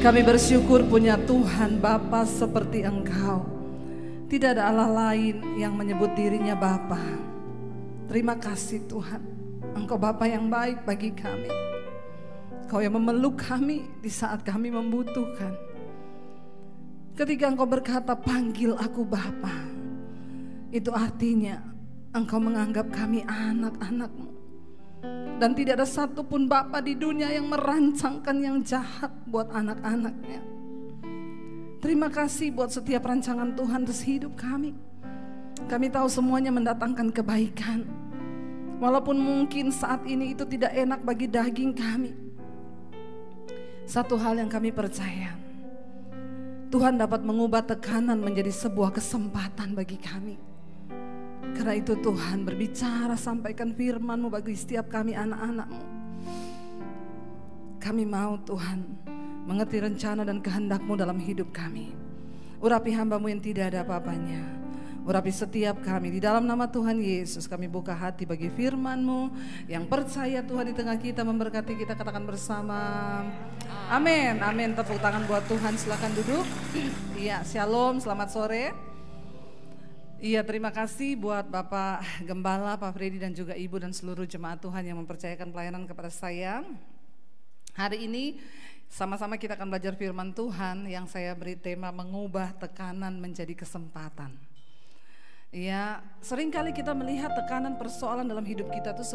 Kami bersyukur punya Tuhan Bapa seperti Engkau. Tidak ada Allah lain yang menyebut dirinya Bapa. Terima kasih Tuhan, Engkau Bapa yang baik bagi kami. Engkau yang memeluk kami di saat kami membutuhkan. Ketika Engkau berkata, panggil aku Bapa, itu artinya Engkau menganggap kami anak-anak-Mu. Dan tidak ada satupun Bapa di dunia yang merancangkan yang jahat buat anak-anaknya. Terima kasih buat setiap rancangan Tuhan atas hidup kami. Kami tahu semuanya mendatangkan kebaikan. Walaupun mungkin saat ini itu tidak enak bagi daging kami. Satu hal yang kami percaya, Tuhan dapat mengubah tekanan menjadi sebuah kesempatan bagi kami. Karena itu Tuhan berbicara, sampaikan firman-Mu bagi setiap kami anak-anak-Mu. Kami mau Tuhan mengerti rencana dan kehendak-Mu dalam hidup kami. Urapi hamba-Mu yang tidak ada apa-apanya. Urapi setiap kami di dalam nama Tuhan Yesus. Kami buka hati bagi firman-Mu. Yang percaya Tuhan di tengah kita memberkati kita, katakan bersama amin. Amin. Tepuk tangan buat Tuhan, silakan duduk. Iya, shalom, selamat sore. Iya, terima kasih buat Bapak Gembala, Pak Freddy dan juga Ibu dan seluruh jemaat Tuhan yang mempercayakan pelayanan kepada saya. Hari ini sama-sama kita akan belajar firman Tuhan yang saya beri tema mengubah tekanan menjadi kesempatan. Ya, seringkali kita melihat tekanan persoalan dalam hidup kita itu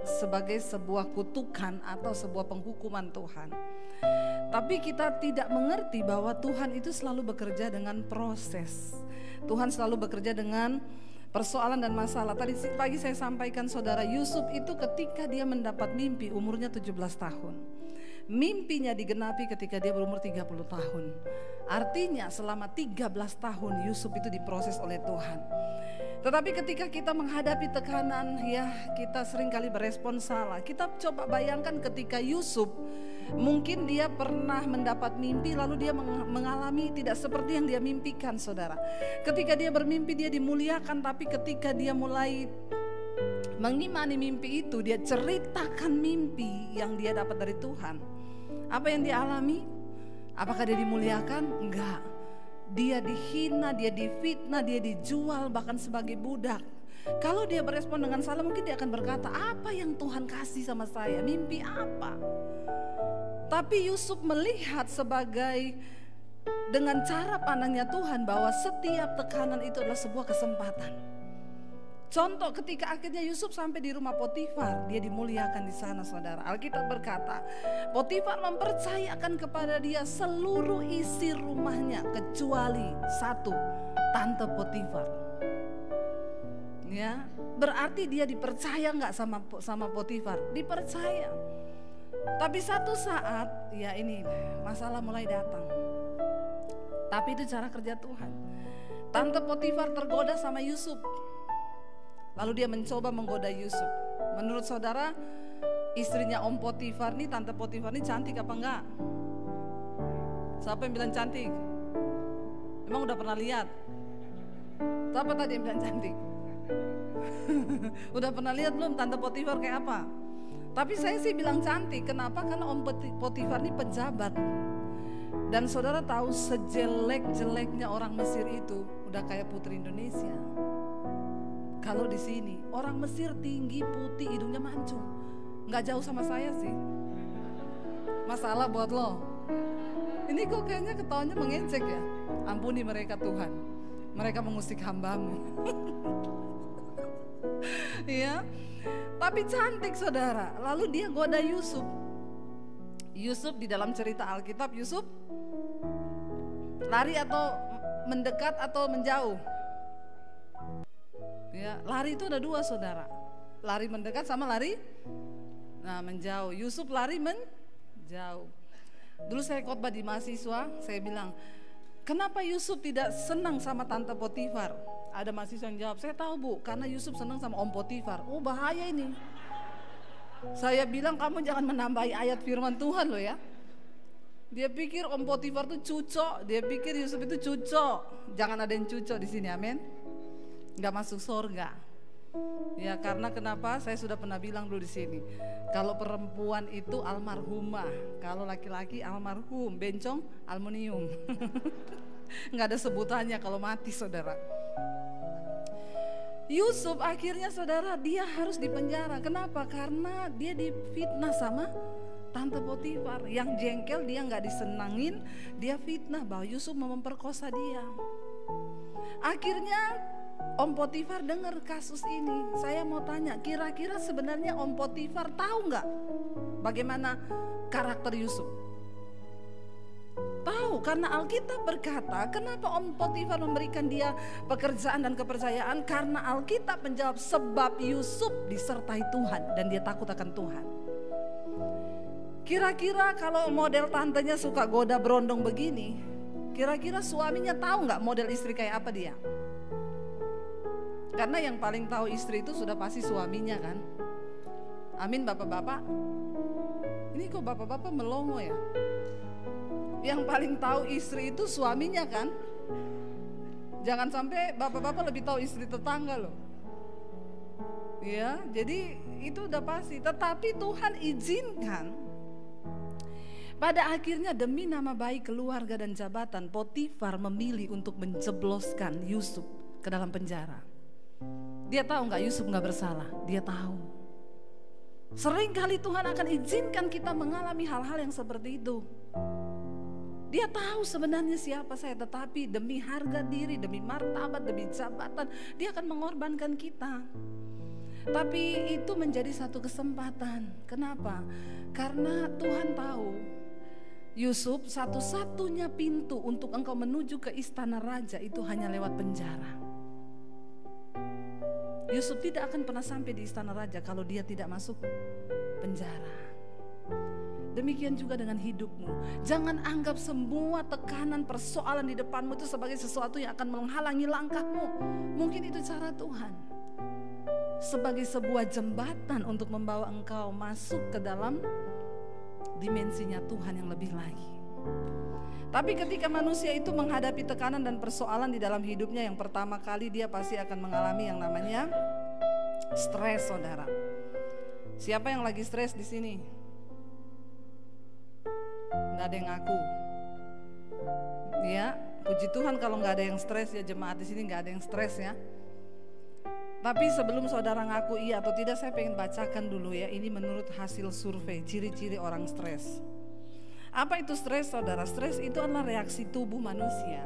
sebagai sebuah kutukan atau sebuah penghukuman Tuhan. Tapi kita tidak mengerti bahwa Tuhan itu selalu bekerja dengan proses. Tuhan selalu bekerja dengan persoalan dan masalah. Tadi pagi saya sampaikan saudara, Yusuf itu ketika dia mendapat mimpi umurnya 17 tahun. Mimpinya digenapi ketika dia berumur 30 tahun. Artinya selama 13 tahun Yusuf itu diproses oleh Tuhan. Tetapi ketika kita menghadapi tekanan, ya kita seringkali berespon salah. Kita coba bayangkan ketika Yusuf, mungkin dia pernah mendapat mimpi lalu dia mengalami tidak seperti yang dia mimpikan, saudara. Ketika dia bermimpi dia dimuliakan, tapi ketika dia mulai mengimani mimpi itu, dia ceritakan mimpi yang dia dapat dari Tuhan. Apa yang dia alami? Apakah dia dimuliakan? Enggak. Dia dihina, dia difitnah, dia dijual bahkan sebagai budak. Kalau dia berespon dengan salah, mungkin dia akan berkata, apa yang Tuhan kasih sama saya? Mimpi apa? Tapi Yusuf melihat sebagai dengan cara pandangnya Tuhan bahwa setiap tekanan itu adalah sebuah kesempatan. Contoh ketika akhirnya Yusuf sampai di rumah Potifar, dia dimuliakan di sana, saudara. Alkitab berkata, Potifar mempercayakan kepada dia seluruh isi rumahnya kecuali satu, tante Potifar. Ya, berarti dia dipercaya nggak sama Potifar? Dipercaya. Tapi satu saat, ya ini masalah mulai datang. Tapi itu cara kerja Tuhan. Tante Potifar tergoda sama Yusuf. Lalu dia mencoba menggoda Yusuf. Menurut saudara, istrinya Om Potifar nih, Tante Potifar nih cantik apa enggak? Siapa yang bilang cantik? Emang udah pernah lihat? Siapa tadi yang bilang cantik? Udah pernah lihat belum Tante Potifar kayak apa? Tapi saya sih bilang cantik. Kenapa? Karena Om Potifar ini pejabat. Dan saudara tahu sejelek-jeleknya orang Mesir itu udah kayak putri Indonesia. Kalau di sini orang Mesir tinggi, putih, hidungnya mancung, nggak jauh sama saya sih. Masalah buat lo. Ini kok kayaknya ketawanya mengejek ya. Ampuni mereka Tuhan, mereka mengusik hamba-Mu. Ya, tapi cantik saudara. Lalu dia goda Yusuf. Yusuf di dalam cerita Alkitab, Yusuf lari atau mendekat atau menjauh? Ya, lari itu ada dua saudara. Lari mendekat sama lari menjauh. Yusuf lari menjauh. Dulu saya khotbah di mahasiswa, saya bilang, kenapa Yusuf tidak senang sama Tante Potifar? Ada mahasiswa yang jawab, saya tahu Bu, karena Yusuf senang sama Om Potifar. Oh bahaya ini. Saya bilang kamu jangan menambahi ayat firman Tuhan loh ya. Dia pikir Om Potifar itu cucok, dia pikir Yusuf itu cucok. Jangan ada yang cucok di sini, amin. Gak masuk surga. Ya, karena kenapa? Saya sudah pernah bilang dulu di sini. Kalau perempuan itu almarhumah, kalau laki-laki almarhum, bencong aluminium. Nggak ada sebutannya kalau mati, saudara. Yusuf akhirnya, saudara, dia harus dipenjara. Kenapa? Karena dia difitnah sama tante Potifar. Yang jengkel, dia nggak disenangin, dia fitnah bahwa Yusuf memperkosa dia. Akhirnya Om Potifar dengar kasus ini. Saya mau tanya, kira-kira sebenarnya Om Potifar tahu nggak bagaimana karakter Yusuf? Tahu, karena Alkitab berkata, kenapa Om Potifar memberikan dia pekerjaan dan kepercayaan? Karena Alkitab menjawab, sebab Yusuf disertai Tuhan dan dia takut akan Tuhan. Kira-kira kalau model tantenya suka goda berondong begini, kira-kira suaminya tahu nggak model istri kayak apa dia? Karena yang paling tahu istri itu sudah pasti suaminya kan. Amin bapak-bapak. Ini kok bapak-bapak melongo ya? Yang paling tahu istri itu suaminya kan. Jangan sampai bapak-bapak lebih tahu istri tetangga loh. Ya, jadi itu udah pasti. Tetapi Tuhan izinkan. Pada akhirnya demi nama baik keluarga dan jabatan, Potifar memilih untuk menjebloskan Yusuf ke dalam penjara. Dia tahu nggak Yusuf nggak bersalah? Dia tahu. Seringkali Tuhan akan izinkan kita mengalami hal-hal yang seperti itu. Dia tahu sebenarnya siapa saya, tetapi demi harga diri, demi martabat, demi jabatan, dia akan mengorbankan kita. Tapi itu menjadi satu kesempatan. Kenapa? Karena Tuhan tahu Yusuf, satu-satunya pintu untuk engkau menuju ke istana raja itu hanya lewat penjara. Yusuf tidak akan pernah sampai di istana raja kalau dia tidak masuk penjara. Demikian juga dengan hidupmu. Jangan anggap semua tekanan, persoalan di depanmu itu sebagai sesuatu yang akan menghalangi langkahmu. Mungkin itu cara Tuhan, sebagai sebuah jembatan untuk membawa engkau masuk ke dalam dimensinya Tuhan yang lebih lagi. Tapi ketika manusia itu menghadapi tekanan dan persoalan di dalam hidupnya, yang pertama kali dia pasti akan mengalami yang namanya stres, saudara. Siapa yang lagi stres di sini? Nggak ada yang ngaku. Ya, puji Tuhan kalau nggak ada yang stres ya, jemaat di sini nggak ada yang stres ya. Tapi sebelum saudara ngaku iya atau tidak, saya pengen bacakan dulu ya. Ini menurut hasil survei ciri-ciri orang stres. Apa itu stres, saudara? Stres itu adalah reaksi tubuh manusia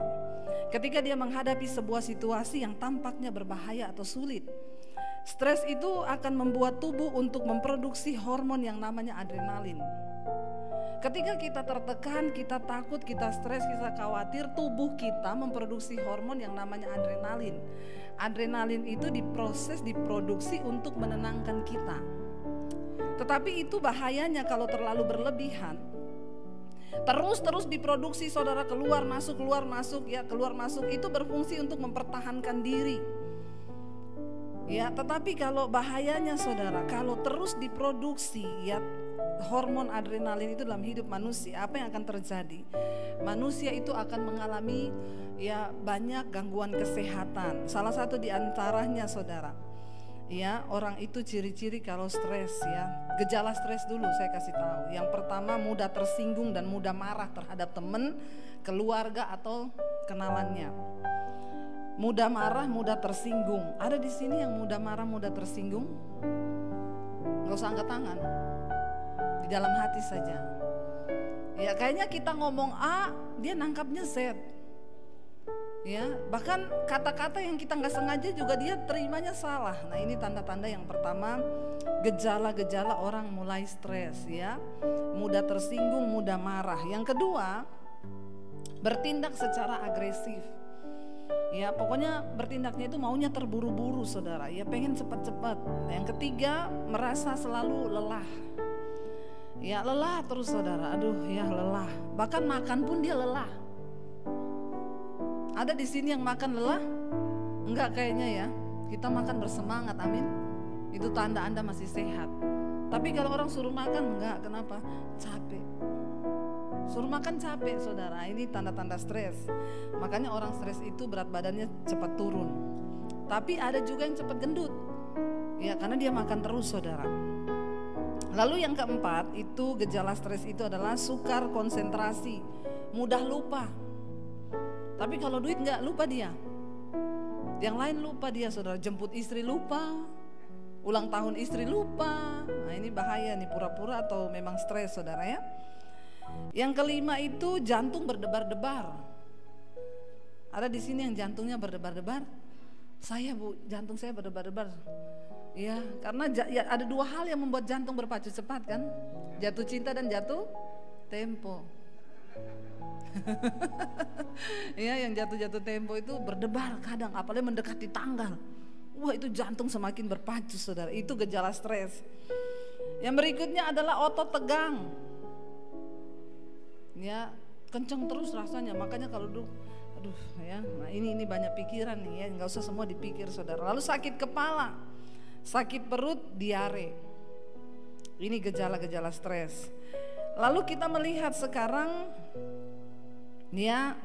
ketika dia menghadapi sebuah situasi yang tampaknya berbahaya atau sulit. Stres itu akan membuat tubuh untuk memproduksi hormon yang namanya adrenalin. Ketika kita tertekan, kita takut, kita stres, kita khawatir, tubuh kita memproduksi hormon yang namanya adrenalin. Adrenalin itu diproduksi untuk menenangkan kita. Tetapi itu bahayanya kalau terlalu berlebihan. Terus diproduksi, saudara, keluar masuk ya, keluar masuk, itu berfungsi untuk mempertahankan diri. Ya, tetapi kalau bahayanya, saudara, kalau terus diproduksi ya hormon adrenalin itu dalam hidup manusia, apa yang akan terjadi? Manusia itu akan mengalami ya banyak gangguan kesehatan. Salah satu di antaranya, saudara, ya, orang itu ciri-ciri kalau stres ya. Gejala stres dulu saya kasih tahu. Yang pertama, mudah tersinggung dan mudah marah terhadap teman, keluarga atau kenalannya. Mudah marah, mudah tersinggung. Ada di sini yang mudah marah, mudah tersinggung? Gak usah angkat tangan. Di dalam hati saja. Ya, kayaknya kita ngomong A, dia nangkapnya Z. Ya, bahkan kata-kata yang kita nggak sengaja juga dia terimanya salah. Nah, ini tanda-tanda yang pertama, gejala-gejala orang mulai stres ya, mudah tersinggung, mudah marah. Yang kedua, bertindak secara agresif. Ya, pokoknya bertindaknya itu maunya terburu-buru, saudara. Ya, pengen cepat-cepat. Nah, yang ketiga, merasa selalu lelah. Ya, lelah terus, saudara. Aduh, ya lelah. Bahkan makan pun dia lelah. Ada di sini yang makan lelah? Enggak kayaknya ya. Kita makan bersemangat, amin. Itu tanda Anda masih sehat. Tapi kalau orang suruh makan, enggak, kenapa? Capek. Suruh makan capek, saudara. Ini tanda-tanda stres. Makanya orang stres itu berat badannya cepat turun. Tapi ada juga yang cepat gendut. Ya, karena dia makan terus, saudara. Lalu yang keempat itu gejala stres itu adalah sukar konsentrasi, mudah lupa. Tapi kalau duit enggak, lupa dia. Yang lain lupa dia, saudara. Jemput istri lupa, ulang tahun istri lupa. Nah ini bahaya nih, pura-pura atau memang stres, saudara ya. Yang kelima itu jantung berdebar-debar. Ada di sini yang jantungnya berdebar-debar? Saya, Bu, jantung saya berdebar-debar. Ya, karena ya, ada dua hal yang membuat jantung berpacu cepat kan? Jatuh cinta dan jatuh tempo. Ya, yang jatuh tempo itu berdebar kadang, apalagi mendekati tanggal. Wah, itu jantung semakin berpacu, saudara. Itu gejala stres. Yang berikutnya adalah otot tegang. Ya, kenceng terus rasanya. Makanya kalau duduk, aduh ya, nah ini banyak pikiran nih ya, nggak usah semua dipikir, saudara. Lalu sakit kepala, sakit perut, diare. Ini gejala-gejala stres. Lalu kita melihat sekarang ya,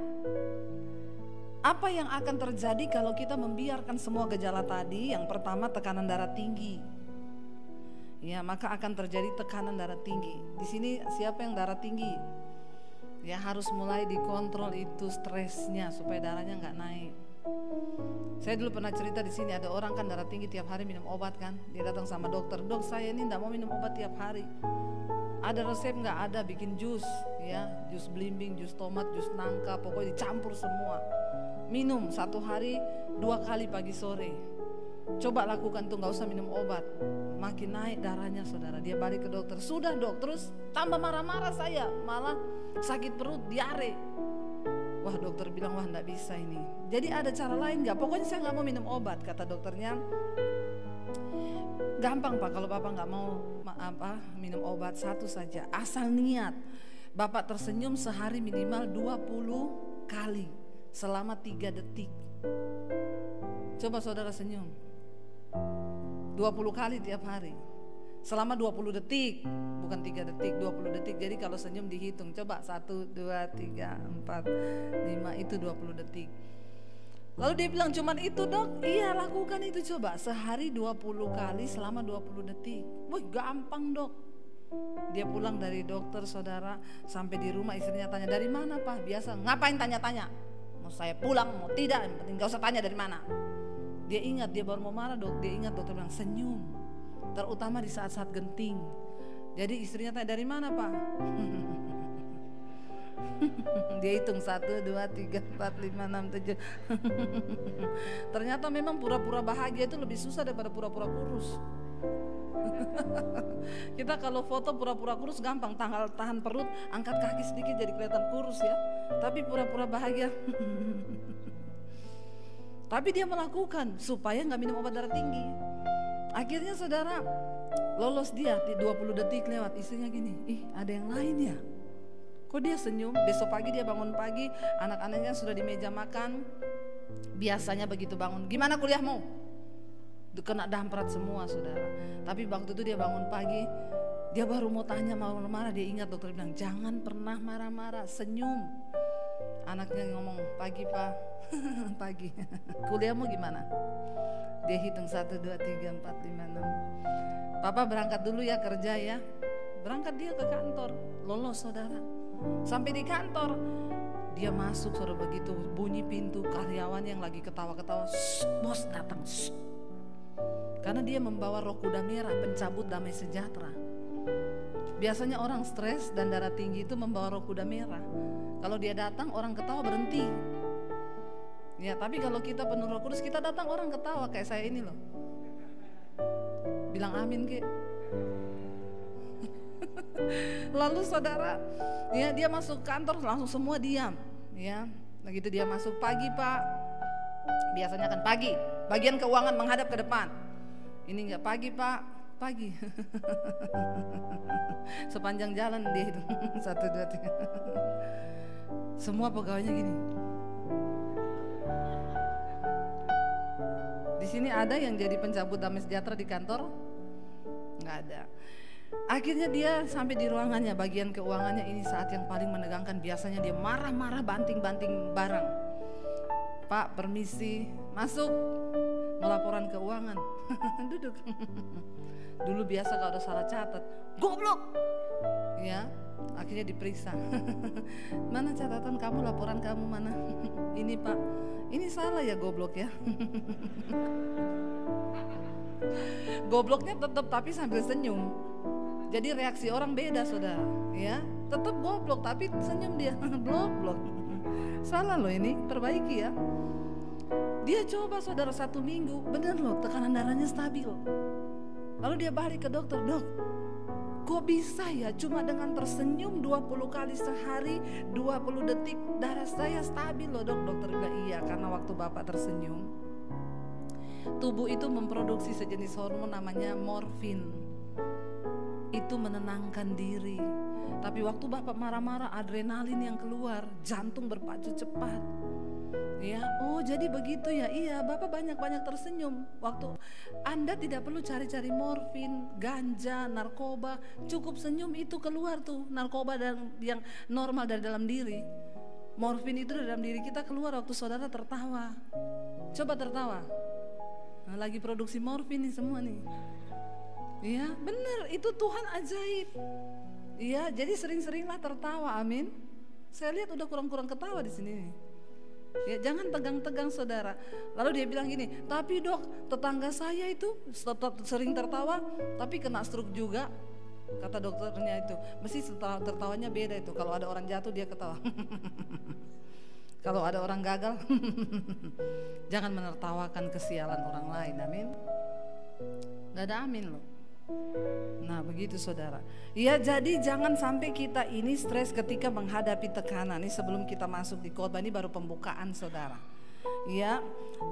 apa yang akan terjadi kalau kita membiarkan semua gejala tadi? Yang pertama, tekanan darah tinggi. Ya, maka akan terjadi tekanan darah tinggi. Di sini siapa yang darah tinggi? Ya, harus mulai dikontrol itu stresnya supaya darahnya nggak naik. Saya dulu pernah cerita di sini, ada orang kan darah tinggi tiap hari minum obat kan. Dia datang sama dokter, dok saya ini nggak mau minum obat tiap hari. Ada resep nggak? Ada, bikin jus, ya, jus belimbing, jus tomat, jus nangka, pokoknya dicampur semua. Minum 1 hari 2 kali pagi sore. Coba lakukan tuh, nggak usah minum obat. Makin naik darahnya, saudara. Dia balik ke dokter, sudah dok, terus tambah marah-marah saya, malah sakit perut, diare. Wah, dokter bilang, wah nggak bisa ini. Jadi ada cara lain nggak? Pokoknya saya nggak mau minum obat, kata dokternya. Gampang Pak, kalau Bapak nggak mau minum obat, satu saja, asal niat. Bapak tersenyum sehari minimal 20 kali selama 3 detik. Coba saudara senyum 20 kali tiap hari selama 20 detik, bukan 3 detik, 20 detik. Jadi kalau senyum dihitung, coba 1, 2, 3, 4, 5, itu 20 detik. Lalu dia bilang, cuman itu dok? Iya, lakukan itu, coba sehari 20 kali selama 20 detik. Wih, gampang dok. Dia pulang dari dokter, saudara, sampai di rumah istrinya tanya, dari mana Pak? Biasa, ngapain tanya-tanya? Mau saya pulang, mau tidak, yang penting gak usah tanya dari mana. Dia ingat, dia baru mau marah dok, dia ingat dokter bilang senyum, terutama di saat-saat genting. Jadi istrinya tanya, dari mana Pak? Dia hitung 1, 2, 3, 4, 5, 6, 7. Ternyata memang pura-pura bahagia itu lebih susah daripada pura-pura kurus. Kita kalau foto pura-pura kurus gampang, tahan perut, angkat kaki sedikit jadi kelihatan kurus ya. Tapi pura-pura bahagia. Tapi dia melakukan supaya gak minum obat darah tinggi. Akhirnya saudara, lolos dia di 20 detik lewat. Istrinya gini, ih ada yang lain ya, kok dia senyum. Besok pagi dia bangun pagi, anak-anaknya sudah di meja makan. Biasanya begitu bangun, gimana kuliahmu? Kena damprat semua saudara. Tapi waktu itu dia bangun pagi, dia baru mau tanya, mau marah, dia ingat dokter bilang jangan pernah marah-marah, senyum. Anaknya ngomong, pagi Pak. Pagi. Kuliahmu gimana? Dia hitung 1, 2, 3, 4, 5, 6. Papa berangkat dulu ya kerja ya. Berangkat dia ke kantor, lolos saudara. Sampai di kantor, dia masuk, saudara, begitu bunyi pintu, karyawan yang lagi ketawa-ketawa, bos datang. Karena dia membawa roh kuda merah, pencabut damai sejahtera. Biasanya orang stres dan darah tinggi itu membawa roh kuda merah. Kalau dia datang, orang ketawa berhenti. Ya, tapi kalau kita penuh Roh Kudus, kita datang orang ketawa kayak saya ini loh. Bilang amin ke. Lalu saudara, ya dia masuk kantor langsung semua diam, ya. Nah gitu dia masuk, pagi Pak. Biasanya kan pagi. Bagian keuangan menghadap ke depan. Ini enggak, pagi Pak, pagi. Sepanjang jalan dia itu 1, 2, 3. Semua pegawainya gini. Di sini ada yang jadi pencabut damai sejahtera di kantor? Nggak ada. Akhirnya dia sampai di ruangannya, bagian keuangannya ini saat yang paling menegangkan. Biasanya dia marah-marah, banting-banting barang. Pak, permisi, masuk. mau laporan keuangan. Duduk. Dulu biasa kalau ada salah catat, goblok. Ya, akhirnya diperiksa. Mana catatan kamu, laporan kamu mana? Ini Pak, ini salah ya, goblok ya. Gobloknya tetap tapi sambil senyum. Jadi reaksi orang beda saudara, ya. Tetap goblok tapi senyum dia. Blok. Salah loh ini, perbaiki ya. Dia coba saudara 1 minggu, bener loh tekanan darahnya stabil. Lalu dia balik ke dokter, dok, kok bisa ya cuma dengan tersenyum 20 kali sehari, 20 detik darah saya stabil loh dok. Dokter bilang iya, karena waktu bapak tersenyum, tubuh itu memproduksi sejenis hormon namanya morfin. Itu menenangkan diri. Tapi waktu bapak marah-marah, adrenalin yang keluar, jantung berpacu cepat. Ya, oh jadi begitu ya. Iya, bapak banyak-banyak tersenyum. Waktu Anda tidak perlu cari-cari morfin, ganja, narkoba, cukup senyum itu keluar tuh narkoba dan yang normal dari dalam diri. Morfin itu dari dalam diri kita keluar waktu saudara tertawa. Coba tertawa. Nah, lagi produksi morfin nih semua nih. Iya, benar, itu Tuhan ajaib. Iya, jadi sering-seringlah tertawa, amin. Saya lihat udah kurang-kurang ketawa di sini nih. Ya, jangan tegang-tegang saudara. Lalu dia bilang gini, tapi dok, tetangga saya itu sering tertawa, tapi kena stroke juga. Kata dokternya itu, mesti tertawanya beda itu. Kalau ada orang jatuh dia ketawa. Kalau ada orang gagal, jangan menertawakan kesialan orang lain, amin. Gak ada amin loh. Nah begitu saudara. Ya jadi jangan sampai kita ini stres ketika menghadapi tekanan. Ini sebelum kita masuk di khotbah, ini baru pembukaan saudara. Ya,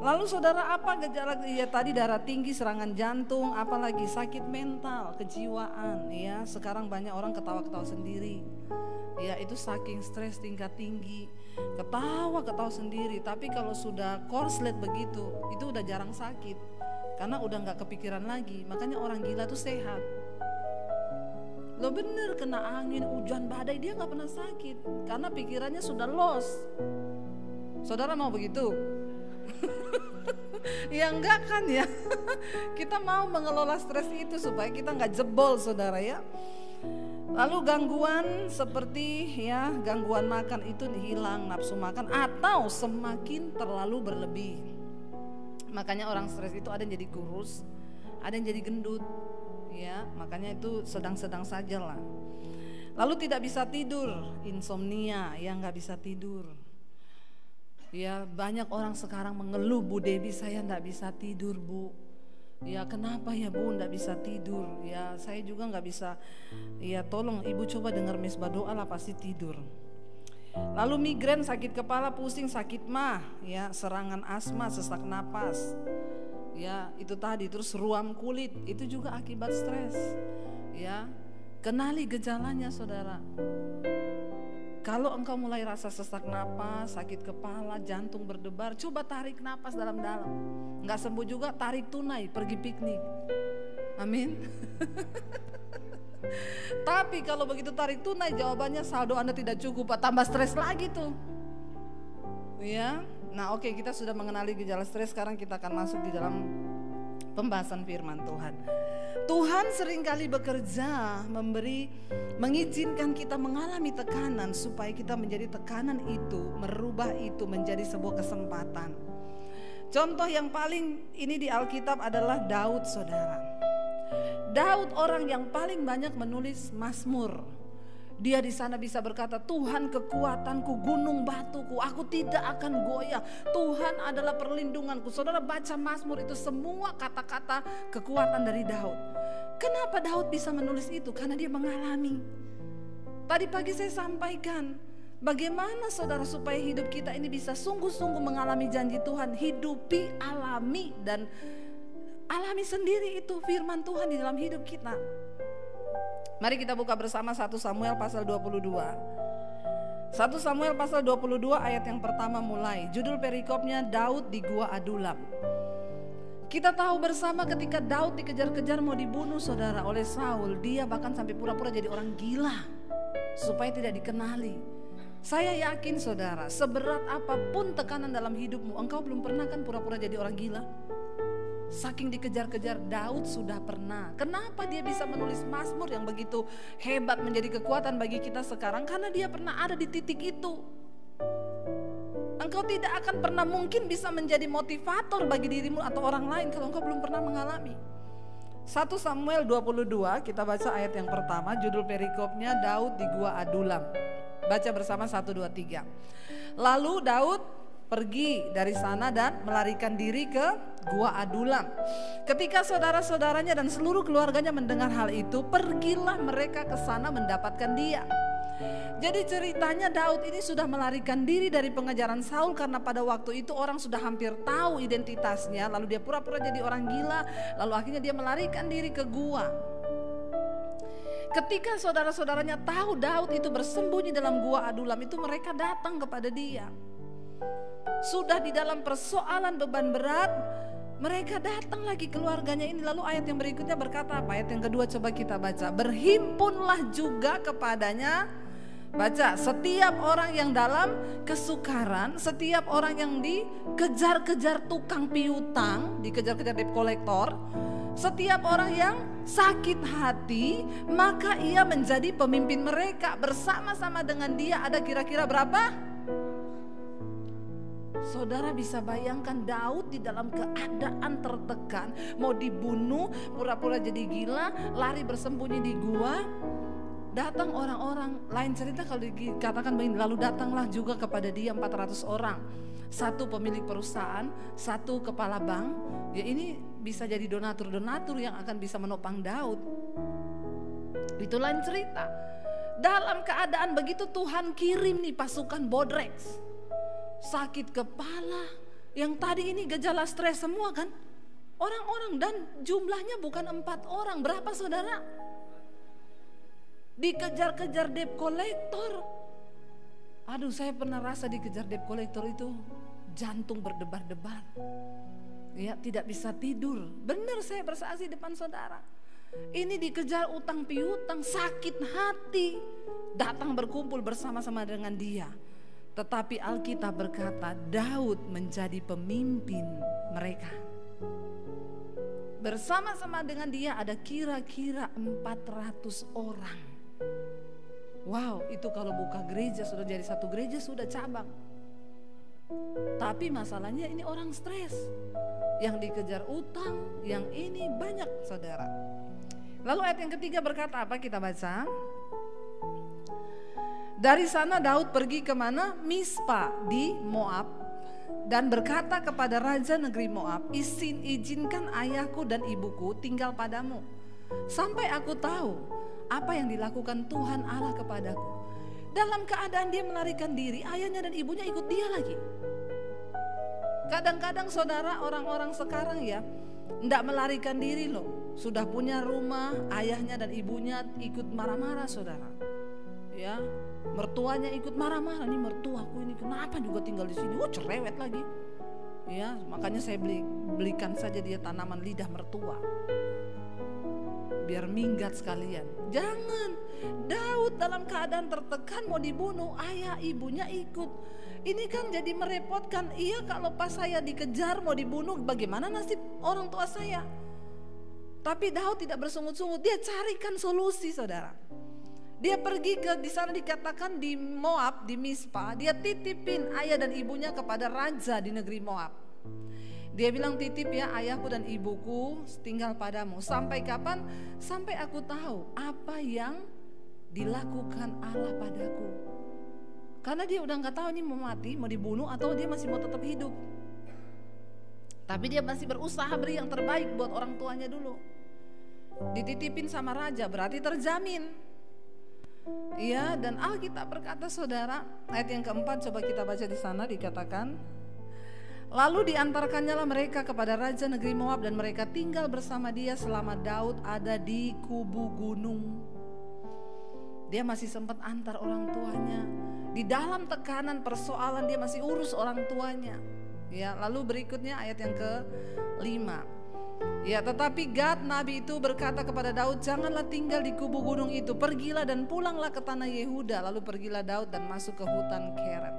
lalu saudara apa gejala? Ya tadi darah tinggi, serangan jantung, apalagi sakit mental, kejiwaan. Ya sekarang banyak orang ketawa-ketawa sendiri. Ya itu saking stres tingkat tinggi, ketawa sendiri. Tapi kalau sudah korslet begitu, itu udah jarang sakit. Karena udah gak kepikiran lagi. Makanya orang gila tuh sehat. Lo bener, kena angin, hujan, badai, dia gak pernah sakit. Karena pikirannya sudah lost. Saudara mau begitu? Ya enggak kan ya. Kita mau mengelola stres itu supaya kita gak jebol saudara ya. Lalu gangguan seperti ya gangguan makan itu hilang nafsu makan atau semakin terlalu berlebih. Makanya orang stres itu ada yang jadi kurus, ada yang jadi gendut, ya. Makanya itu sedang-sedang saja lah. Lalu tidak bisa tidur, insomnia, ya nggak bisa tidur. Ya banyak orang sekarang mengeluh, Bu Debbie saya nggak bisa tidur Bu. Ya kenapa ya Bu nggak bisa tidur? Ya saya juga nggak bisa. Ya tolong Ibu coba dengar misbah doa lah pasti tidur. Lalu migrain, sakit kepala, pusing, sakit mah, ya, serangan asma, sesak napas, ya itu tadi. Terus ruam kulit, itu juga akibat stres, ya. Kenali gejalanya saudara. Kalau engkau mulai rasa sesak napas, sakit kepala, jantung berdebar, coba tarik napas dalam-dalam. Nggak sembuh juga, tarik tunai, pergi piknik. Amin. Tapi kalau begitu tarik tunai, jawabannya saldo Anda tidak cukup, tambah stres lagi tuh. Ya, nah oke, kita sudah mengenali gejala stres. Sekarang kita akan masuk di dalam pembahasan firman Tuhan. Tuhan seringkali bekerja mengizinkan kita mengalami tekanan supaya kita menjadi tekanan itu, merubah itu menjadi sebuah kesempatan. Contoh yang paling ini di Alkitab adalah Daud saudara. Daud orang yang paling banyak menulis Mazmur. Dia di sana bisa berkata, Tuhan kekuatanku, gunung batuku, aku tidak akan goyah. Tuhan adalah perlindunganku. Saudara baca Mazmur itu semua kata-kata kekuatan dari Daud. Kenapa Daud bisa menulis itu? Karena dia mengalami. Tadi pagi saya sampaikan, bagaimana saudara supaya hidup kita ini bisa sungguh-sungguh mengalami janji Tuhan. Hidupi, alami, dan alami sendiri itu firman Tuhan di dalam hidup kita. Mari kita buka bersama 1 Samuel pasal 22. 1 Samuel pasal 22 ayat yang pertama mulai. Judul perikopnya Daud di Gua Adulam. Kita tahu bersama ketika Daud dikejar-kejar mau dibunuh saudara oleh Saul, dia bahkan sampai pura-pura jadi orang gila supaya tidak dikenali. Saya yakin saudara, seberat apapun tekanan dalam hidupmu, engkau belum pernah kan pura-pura jadi orang gila? Saking dikejar-kejar, Daud sudah pernah. Kenapa dia bisa menulis Mazmur yang begitu hebat, menjadi kekuatan bagi kita sekarang? Karena dia pernah ada di titik itu. Engkau tidak akan pernah mungkin bisa menjadi motivator bagi dirimu atau orang lain kalau engkau belum pernah mengalami. 1 Samuel 22, kita baca ayat yang pertama, judul perikopnya Daud di Gua Adulam. Baca bersama 1, 2, 3. Lalu Daud pergi dari sana dan melarikan diri ke Gua Adulam. Ketika saudara-saudaranya dan seluruh keluarganya mendengar hal itu, pergilah mereka ke sana mendapatkan dia. Jadi ceritanya Daud ini sudah melarikan diri dari pengejaran Saul karena pada waktu itu orang sudah hampir tahu identitasnya. Lalu dia pura-pura jadi orang gila, lalu akhirnya dia melarikan diri ke gua. Ketika saudara-saudaranya tahu Daud itu bersembunyi dalam Gua Adulam itu, mereka datang kepada dia. Sudah di dalam persoalan beban berat, mereka datang lagi keluarganya ini. Lalu ayat yang berikutnya berkata apa? Ayat yang kedua coba kita baca. Berhimpunlah juga kepadanya. Baca, setiap orang yang dalam kesukaran, setiap orang yang dikejar-kejar tukang piutang, dikejar-kejar debt collector, setiap orang yang sakit hati, maka ia menjadi pemimpin mereka. Bersama-sama dengan dia ada kira-kira berapa? Saudara bisa bayangkan Daud di dalam keadaan tertekan, mau dibunuh, pura-pura jadi gila, lari bersembunyi di gua. Datang orang-orang, lain cerita kalau dikatakan begini, lalu datanglah juga kepada dia 400 orang. Satu pemilik perusahaan, satu kepala bank. Ya ini bisa jadi donatur-donatur yang akan bisa menopang Daud. Itu lain cerita. Dalam keadaan begitu Tuhan kirim nih pasukan bodreks. Sakit kepala, yang tadi ini gejala stres semua kan. Orang-orang dan jumlahnya bukan 4 orang, berapa saudara? Dikejar-kejar debt collector. Aduh, saya pernah rasa dikejar debt collector itu jantung berdebar-debar. Ya, tidak bisa tidur. Benar, saya bersaksi depan saudara. Ini dikejar utang piutang, sakit hati, datang berkumpul bersama-sama dengan dia. Tetapi Alkitab berkata Daud menjadi pemimpin mereka. Bersama-sama dengan dia ada kira-kira 400 orang. Wow, itu kalau buka gereja sudah jadi satu gereja, sudah cabang. Tapi masalahnya ini orang stres, yang dikejar utang, yang ini banyak saudara. Lalu ayat yang ketiga berkata apa? Kita baca. Dari sana Daud pergi kemana? Mispa di Moab, dan berkata kepada raja negeri Moab, izinkan ayahku dan ibuku tinggal padamu, sampai aku tahu apa yang dilakukan Tuhan Allah kepadaku. Dalam keadaan dia melarikan diri, ayahnya dan ibunya ikut dia lagi. Kadang-kadang saudara, orang-orang sekarang ya enggak melarikan diri loh. Sudah punya rumah, ayahnya dan ibunya ikut marah-marah saudara. Ya, mertuanya ikut marah-marah, nih mertuaku ini kenapa juga tinggal di sini? Oh, cerewet lagi. Ya, makanya saya belikan saja dia tanaman lidah mertua. Biar minggat sekalian. Jangan. Daud dalam keadaan tertekan mau dibunuh, ayah ibunya ikut. Ini kan jadi merepotkan. Iya, kalau pas saya dikejar mau dibunuh, bagaimana nasib orang tua saya? Tapi Daud tidak bersungut-sungut, dia carikan solusi saudara. Dia pergi ke, di sana dikatakan di Moab, di Mispa, dia titipin ayah dan ibunya kepada raja di negeri Moab. Dia bilang, titip ya ayahku dan ibuku tinggal padamu. Sampai kapan? Sampai aku tahu apa yang dilakukan Allah padaku. Karena dia udah gak tahu ini mau mati, mau dibunuh atau dia masih mau tetap hidup. Tapi dia masih berusaha beri yang terbaik buat orang tuanya dulu. Dititipin sama raja berarti terjamin. Iya, dan Alkitab berkata saudara, ayat yang keempat coba kita baca di sana dikatakan, lalu diantarkannya lah mereka kepada raja negeri Moab dan mereka tinggal bersama dia selama Daud ada di kubu gunung. Dia masih sempat antar orang tuanya. Di dalam tekanan persoalan dia masih urus orang tuanya. Ya, lalu berikutnya ayat yang ke-5. Ya, tetapi Gad nabi itu berkata kepada Daud, janganlah tinggal di kubu gunung itu, pergilah dan pulanglah ke tanah Yehuda. Lalu pergilah Daud dan masuk ke hutan Keret.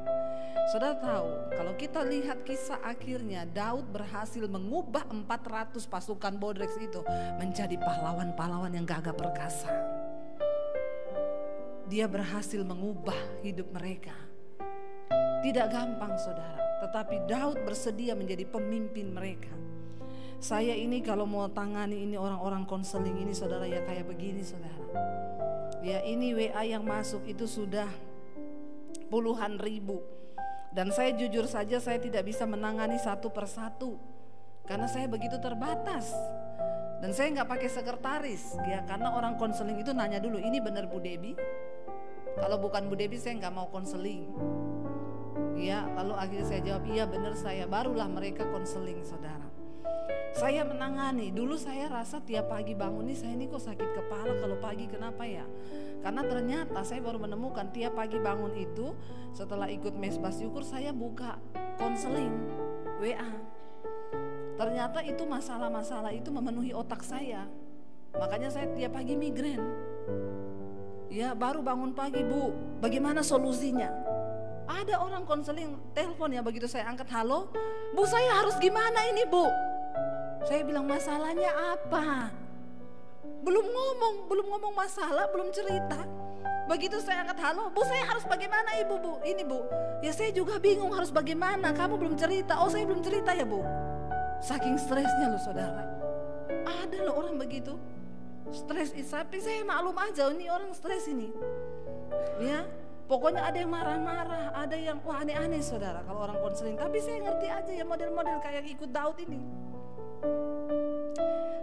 Saudara tahu, kalau kita lihat kisah akhirnya, Daud berhasil mengubah 400 pasukan bodrek itu menjadi pahlawan-pahlawan yang gagah perkasa. Dia berhasil mengubah hidup mereka. Tidak gampang saudara, tetapi Daud bersedia menjadi pemimpin mereka. Saya ini kalau mau tangani ini orang-orang konseling ini saudara, ya kayak begini saudara. Ya ini WA yang masuk itu sudah puluhan ribu. Dan saya jujur saja saya tidak bisa menangani satu persatu karena saya begitu terbatas. Dan saya nggak pakai sekretaris ya, karena orang konseling itu nanya dulu, ini benar Bu Debbie? Kalau bukan Bu Debbie saya nggak mau konseling. Ya, lalu akhirnya saya jawab iya benar saya, barulah mereka konseling saudara. Saya menangani, dulu saya rasa tiap pagi bangun nih saya ini kok sakit kepala kalau pagi, kenapa ya? Karena ternyata saya baru menemukan tiap pagi bangun itu setelah ikut mesbah syukur saya buka konseling WA. Ternyata itu masalah-masalah itu memenuhi otak saya. Makanya saya tiap pagi migrain. Ya baru bangun pagi, Bu, bagaimana solusinya? Ada orang konseling telepon ya, begitu saya angkat, halo Bu, saya harus gimana ini Bu? Saya bilang masalahnya apa? Belum ngomong masalah, belum cerita. Begitu saya angkat, halo Bu, saya harus bagaimana Ibu Bu? Ini Bu, ya saya juga bingung harus bagaimana, kamu belum cerita. Oh saya belum cerita ya Bu. Saking stresnya loh saudara. Ada loh orang begitu, stres. Tapi saya maklum aja, ini orang stres ini. Ya, pokoknya ada yang marah-marah, ada yang wah aneh-aneh saudara kalau orang konseling. Tapi saya ngerti aja ya model-model kayak ikut Daud ini.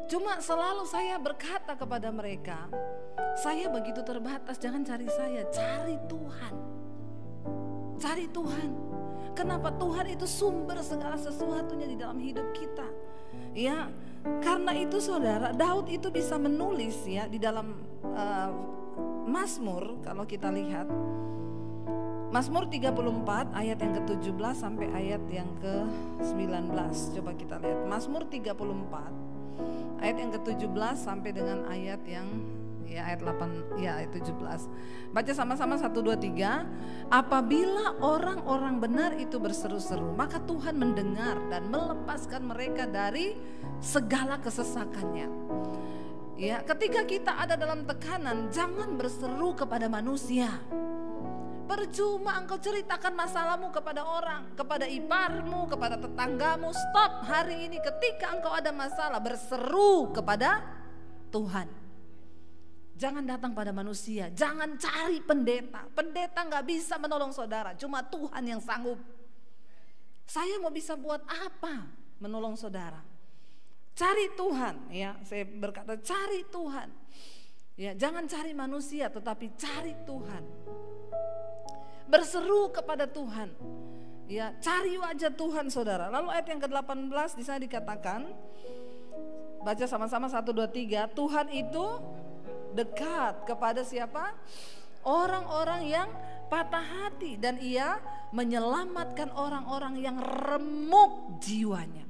Cuma selalu saya berkata kepada mereka, saya begitu terbatas, jangan cari saya, cari Tuhan. Cari Tuhan. Kenapa? Tuhan itu sumber segala sesuatunya di dalam hidup kita. Ya, karena itu saudara, Daud itu bisa menulis ya di dalam Mazmur, kalau kita lihat Mazmur 34 ayat yang ke-17 sampai ayat yang ke-19. Coba kita lihat Mazmur 34 ayat yang ke-17 sampai dengan ayat yang ayat 8 ayat 17. Baca sama-sama 1 2 3. Apabila orang-orang benar itu berseru-seru, maka Tuhan mendengar dan melepaskan mereka dari segala kesesakannya. Ya, ketika kita ada dalam tekanan, jangan berseru kepada manusia. Percuma engkau ceritakan masalahmu kepada orang, kepada iparmu, kepada tetanggamu. Stop hari ini, ketika engkau ada masalah, berseru kepada Tuhan. Jangan datang pada manusia, jangan cari pendeta. Pendeta gak bisa menolong saudara, cuma Tuhan yang sanggup. Saya mau bisa buat apa menolong saudara? Cari Tuhan ya, saya berkata cari Tuhan. Ya, jangan cari manusia tetapi cari Tuhan. Berseru kepada Tuhan. Ya, cari wajah Tuhan saudara. Lalu ayat yang ke-18 di sana dikatakan, baca sama-sama 1 2 3, Tuhan itu dekat kepada siapa? Orang-orang yang patah hati, dan Ia menyelamatkan orang-orang yang remuk jiwanya.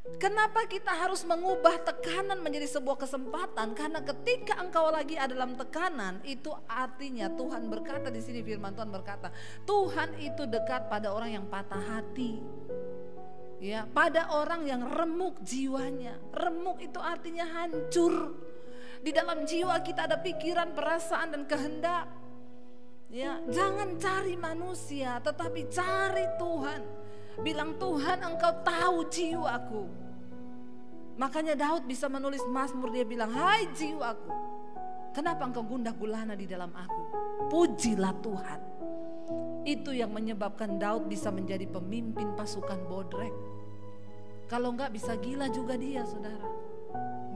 Kenapa kita harus mengubah tekanan menjadi sebuah kesempatan? Karena ketika engkau lagi ada dalam tekanan, itu artinya Tuhan berkata di sini, firman Tuhan berkata, Tuhan itu dekat pada orang yang patah hati. Ya, pada orang yang remuk jiwanya. Remuk itu artinya hancur. Di dalam jiwa kita ada pikiran, perasaan dan kehendak. Ya, jangan cari manusia, tetapi cari Tuhan. Bilang, Tuhan engkau tahu jiwaku. Makanya Daud bisa menulis Mazmur, dia bilang, hai jiwaku, kenapa engkau gundah gulana di dalam aku? Pujilah Tuhan. Itu yang menyebabkan Daud bisa menjadi pemimpin pasukan bodrek. Kalau enggak bisa gila juga dia saudara.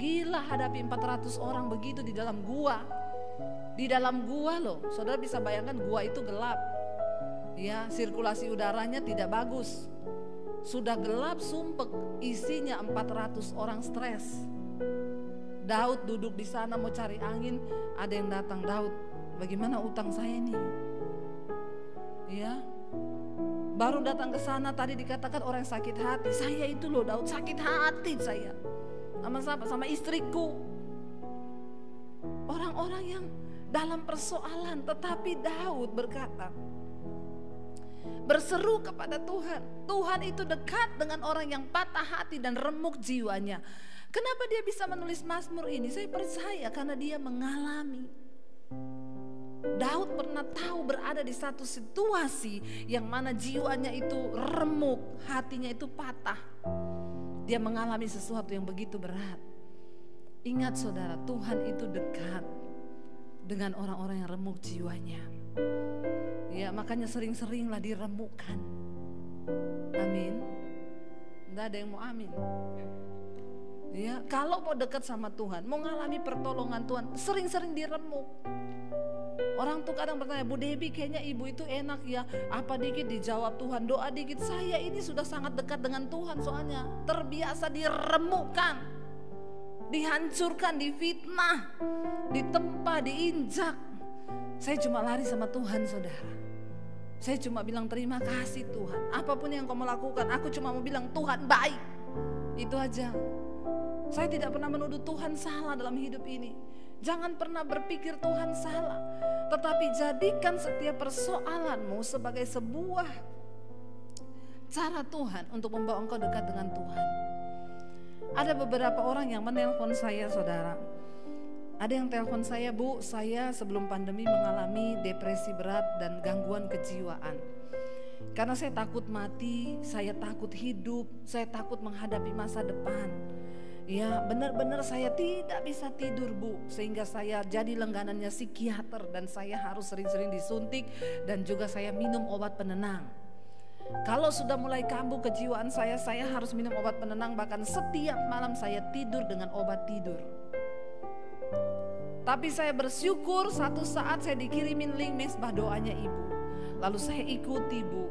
Gila hadapi 400 orang begitu di dalam gua. Di dalam gua loh, saudara bisa bayangkan gua itu gelap. Ya, sirkulasi udaranya tidak bagus. Sudah gelap sumpek, isinya 400 orang stres. Daud duduk di sana mau cari angin, ada yang datang, Daud, bagaimana utang saya ini? Ya. Baru datang ke sana tadi dikatakan orang sakit hati. Saya itu loh Daud, sakit hati saya. Sama siapa? Sama istriku. Orang-orang yang dalam persoalan, tetapi Daud berkata, berseru kepada Tuhan. Tuhan itu dekat dengan orang yang patah hati dan remuk jiwanya. Kenapa dia bisa menulis Mazmur ini? Saya percaya karena dia mengalami. Daud pernah tahu berada di satu situasi yang mana jiwanya itu remuk, hatinya itu patah. Dia mengalami sesuatu yang begitu berat. Ingat saudara, Tuhan itu dekat dengan orang-orang yang remuk jiwanya. Ya, makanya sering-seringlah diremukkan. Amin. Tidak ada yang mau amin. Ya, kalau mau dekat sama Tuhan, mau ngalami pertolongan Tuhan, sering-sering diremuk. Orang tuh kadang bertanya, Bu Debbie kayaknya ibu itu enak ya, apa dikit dijawab Tuhan, doa dikit. Saya ini sudah sangat dekat dengan Tuhan, soalnya terbiasa diremukkan, dihancurkan, difitnah, ditempa, diinjak. Saya cuma lari sama Tuhan, saudara. Saya cuma bilang terima kasih Tuhan, apapun yang kau mau lakukan, aku cuma mau bilang Tuhan baik. Itu aja. Saya tidak pernah menuduh Tuhan salah dalam hidup ini. Jangan pernah berpikir Tuhan salah, tetapi jadikan setiap persoalanmu sebagai sebuah cara Tuhan untuk membawa engkau dekat dengan Tuhan. Ada beberapa orang yang menelpon saya, saudara. Ada yang telepon saya, Bu, saya sebelum pandemi mengalami depresi berat dan gangguan kejiwaan. Karena saya takut mati, saya takut hidup, saya takut menghadapi masa depan. Ya, benar-benar saya tidak bisa tidur, Bu, sehingga saya jadi langganannya psikiater dan saya harus sering-sering disuntik dan juga saya minum obat penenang. Kalau sudah mulai kambuh kejiwaan saya harus minum obat penenang, bahkan setiap malam saya tidur dengan obat tidur. Tapi saya bersyukur satu saat saya dikirimin link mesbah doanya Ibu. Lalu saya ikuti, Bu.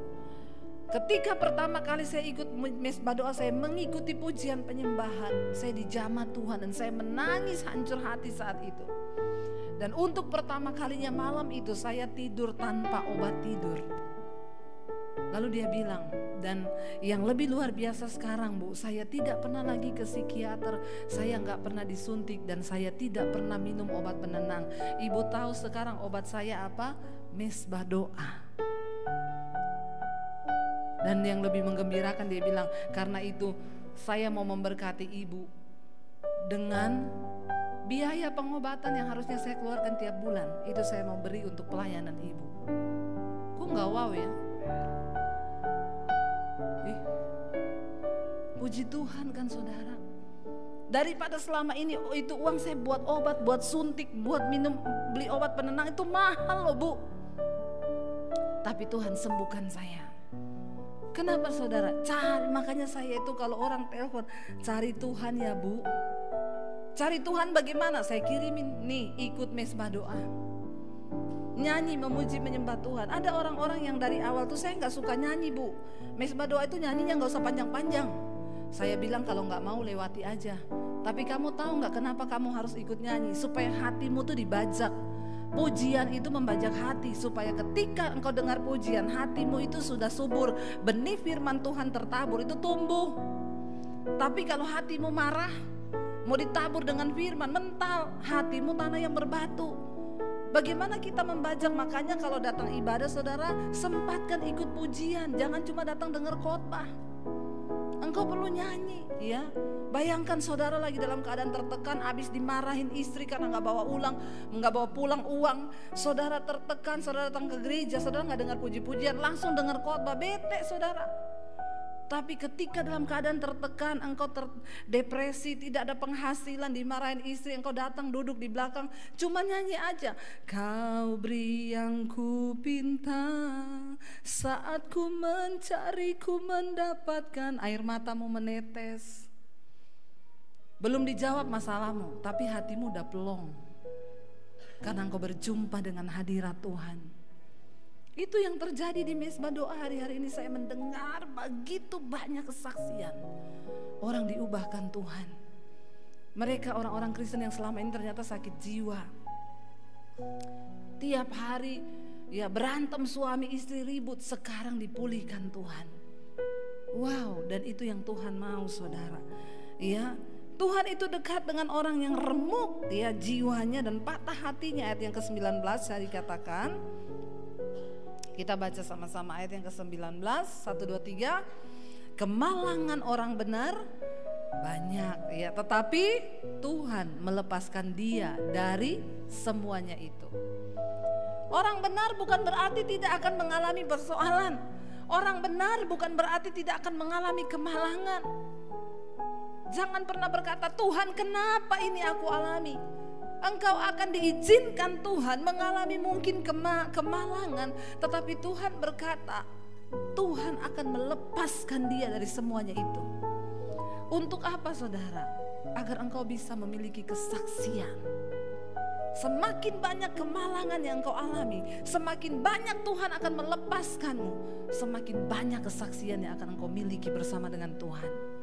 Ketika pertama kali saya ikut mesbah doa, saya mengikuti pujian penyembahan, saya dijamah Tuhan dan saya menangis hancur hati saat itu. Dan untuk pertama kalinya malam itu saya tidur tanpa obat tidur. Lalu dia bilang, dan yang lebih luar biasa sekarang, Bu, saya tidak pernah lagi ke psikiater, saya gak pernah disuntik dan saya tidak pernah minum obat penenang. Ibu tahu sekarang obat saya apa? Mesbah doa. Dan yang lebih menggembirakan dia bilang, karena itu saya mau memberkati ibu dengan biaya pengobatan yang harusnya saya keluarkan tiap bulan. Itu saya mau beri untuk pelayanan ibu. Kok gak wow ya? Puji Tuhan kan saudara. Daripada selama ini itu uang saya buat obat, buat suntik, buat minum, beli obat penenang itu mahal loh, Bu. Tapi Tuhan sembuhkan saya. Kenapa saudara? Makanya saya itu kalau orang telepon, cari Tuhan ya, Bu. Cari Tuhan bagaimana? Saya kirimin nih, ikut mesbah doa, nyanyi memuji menyembah Tuhan. Ada orang-orang yang dari awal tuh saya gak suka nyanyi, Bu. Mesbah doa itu nyanyinya gak usah panjang-panjang. Saya bilang kalau gak mau lewati aja. Tapi kamu tahu gak kenapa kamu harus ikut nyanyi? Supaya hatimu tuh dibajak. Pujian itu membajak hati, supaya ketika engkau dengar pujian, hatimu itu sudah subur, benih firman Tuhan tertabur, itu tumbuh. Tapi kalau hatimu marah, mau ditabur dengan firman, mental, hatimu tanah yang berbatu. Bagaimana kita membajak? Makanya kalau datang ibadah saudara, sempatkan ikut pujian, jangan cuma datang dengar khotbah. Engkau perlu nyanyi, ya. Bayangkan saudara lagi dalam keadaan tertekan, habis dimarahin istri karena nggak bawa pulang uang. Saudara tertekan, saudara datang ke gereja, saudara nggak dengar puji-pujian, langsung dengar khotbah, bete saudara. Tapi ketika dalam keadaan tertekan, engkau terdepresi, tidak ada penghasilan, dimarahin istri, engkau datang duduk di belakang, cuma nyanyi aja. Kau beri yang ku pinta, saat ku mencari ku mendapatkan. Air matamu menetes. Belum dijawab masalahmu, tapi hatimu udah pelong. Karena engkau berjumpa dengan hadirat Tuhan. Itu yang terjadi di mesbah doa hari-hari ini. Saya mendengar begitu banyak kesaksian. Orang diubahkan Tuhan. Mereka orang-orang Kristen yang selama ini ternyata sakit jiwa. Tiap hari ya berantem suami istri ribut, sekarang dipulihkan Tuhan. Wow, dan itu yang Tuhan mau saudara. Ya, Tuhan itu dekat dengan orang yang remuk ya jiwanya dan patah hatinya. Ayat yang ke-19 saya dikatakan, Kita baca sama-sama ayat yang ke-19, 1, 2, 3. Kemalangan orang benar banyak ya, tetapi Tuhan melepaskan dia dari semuanya itu. Orang benar bukan berarti tidak akan mengalami persoalan. Orang benar bukan berarti tidak akan mengalami kemalangan. Jangan pernah berkata, Tuhan kenapa ini aku alami? Engkau akan diizinkan Tuhan mengalami mungkin kemalangan, tetapi Tuhan berkata, Tuhan akan melepaskan dia dari semuanya itu. Untuk apa saudara? Agar engkau bisa memiliki kesaksian. Semakin banyak kemalangan yang engkau alami, semakin banyak Tuhan akan melepaskanmu, semakin banyak kesaksian yang akan engkau miliki bersama dengan Tuhan.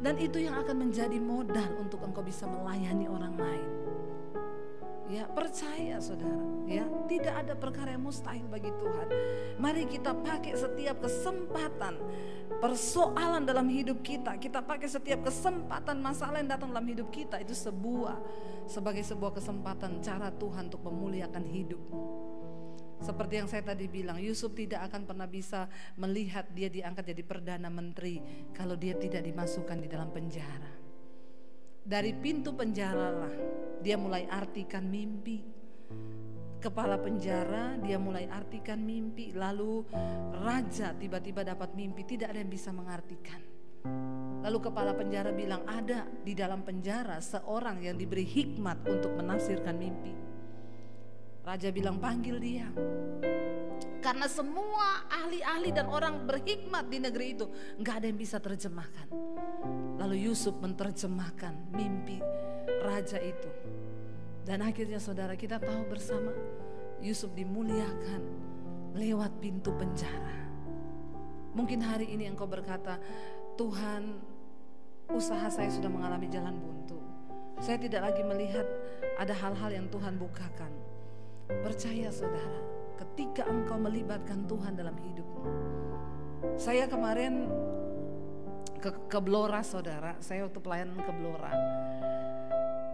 Dan itu yang akan menjadi modal untuk engkau bisa melayani orang lain. Ya, percaya saudara, ya, tidak ada perkara yang mustahil bagi Tuhan. Mari kita pakai setiap kesempatan persoalan dalam hidup kita, kita pakai setiap kesempatan masalah yang datang dalam hidup kita itu sebagai sebuah kesempatan cara Tuhan untuk memuliakan hidupmu. Seperti yang saya tadi bilang, Yusuf tidak akan pernah bisa melihat dia diangkat jadi Perdana Menteri kalau dia tidak dimasukkan di dalam penjara. Dari pintu penjara lah dia mulai artikan mimpi. Kepala penjara dia mulai artikan mimpi. Lalu raja tiba-tiba dapat mimpi, tidak ada yang bisa mengartikan. Lalu kepala penjara bilang, ada di dalam penjara seorang yang diberi hikmat untuk menafsirkan mimpi. Raja bilang, panggil dia. Karena semua ahli-ahli dan orang berhikmat di negeri itu gak ada yang bisa terjemahkan. Lalu Yusuf menerjemahkan mimpi raja itu. Dan akhirnya saudara, kita tahu bersama, Yusuf dimuliakan lewat pintu penjara. Mungkin hari ini engkau berkata, Tuhan, usaha saya sudah mengalami jalan buntu. Saya tidak lagi melihat ada hal-hal yang Tuhan bukakan. Percaya saudara, ketika engkau melibatkan Tuhan dalam hidupmu. Saya kemarin ke Blora saudara, saya waktu pelayanan ke Blora.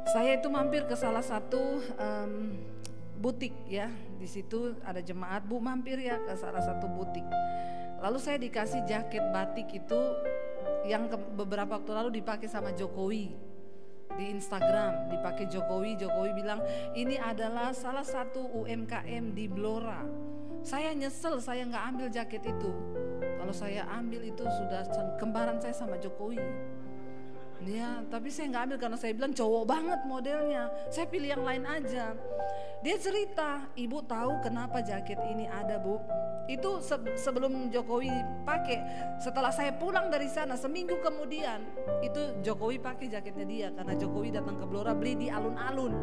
Saya itu mampir ke salah satu butik ya. Di situ ada jemaat, Bu mampir ya ke salah satu butik. Lalu saya dikasih jaket batik itu yang beberapa waktu lalu dipakai sama Jokowi. Di Instagram dipakai Jokowi bilang ini adalah salah satu UMKM di Blora. Saya nyesel saya nggak ambil jaket itu. Kalau saya ambil itu sudah kembaran saya sama Jokowi. Ya, tapi saya nggak ambil karena saya bilang cowok banget modelnya. Saya pilih yang lain aja. Dia cerita, ibu tahu kenapa jaket ini ada bu? Itu sebelum Jokowi pakai. Setelah saya pulang dari sana seminggu kemudian, itu Jokowi pakai jaketnya dia karena Jokowi datang ke Blora beli di alun-alun.